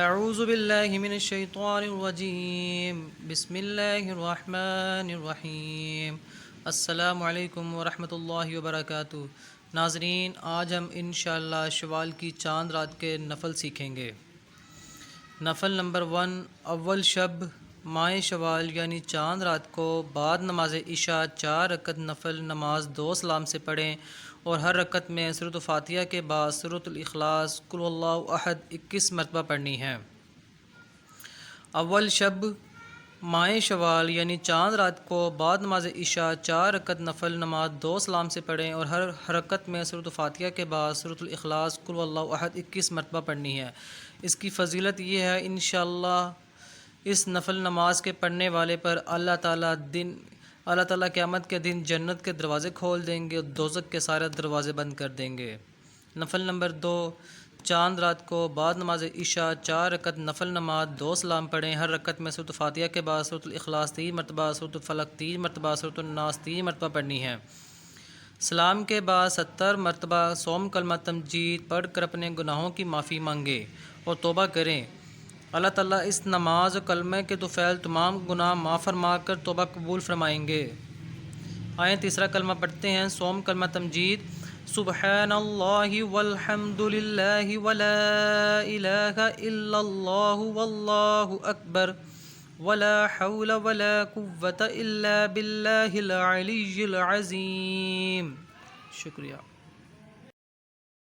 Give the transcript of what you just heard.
اعوذ باللہ من الشیطان الرجیم بسم اللہ الرحمن الرحیم السلام علیکم ورحمۃ اللہ وبرکاتہ۔ ناظرین، آج ہم انشاءاللہ شوال کی چاند رات کے نفل سیکھیں گے۔ نفل نمبر 1، اول شب ماہ شوال یعنی چاند رات کو بعد نماز عشاء 4 رکعت نفل نماز 2 سلام سے پڑھیں اور ہر رکعت میں سورۃ فاتحہ کے بعد سورۃ الاخلاص قل هو اللہ احد 21 مرتبہ پڑھنی ہے۔ اول شب ماہ شوال یعنی چاند رات کو بعد نماز عشاء 4 رکعت نفل نماز 2 سلام سے پڑھیں اور ہر رکعت میں سورۃ فاتحہ کے بعد سورۃ الاخلاص قل هو اللہ احد 21 مرتبہ پڑھنی ہے۔ اس کی فضیلت یہ ہے، انشاءاللہ اس نفل نماز کے پڑھنے والے پر اللہ تعالیٰ قیامت کے دن جنت کے دروازے کھول دیں گے اور دوزخ کے سارے دروازے بند کر دیں گے۔ نفل نمبر 2، چاند رات کو بعد نماز عشاء 4 رکعت نفل نماز 2 سلام پڑھیں، ہر رکعت میں سورۃ فاتحہ کے بعد سورۃ الاخلاص 3 مرتبہ، سورۃ الفلق 3 مرتبہ، سورۃ الناس 3 مرتبہ پڑھنی ہے۔ سلام کے بعد 70 مرتبہ سوم کلمہ تمجید پڑھ کر اپنے گناہوں کی معافی مانگے اور توبہ کریں۔ اللہ تعالیٰ اس نماز و کلمہ کے طفیل تمام گناہ معاف فرما کر توبہ قبول فرمائیں گے۔ آئیں تیسرا کلمہ پڑھتے ہیں، سوم کلمہ تمجید۔ سبحان اللہ والحمد للہ ولا الہ الا اللہ واللہ اکبر ولا حول ولا قوة الا باللہ العلی العظیم۔ شکریہ۔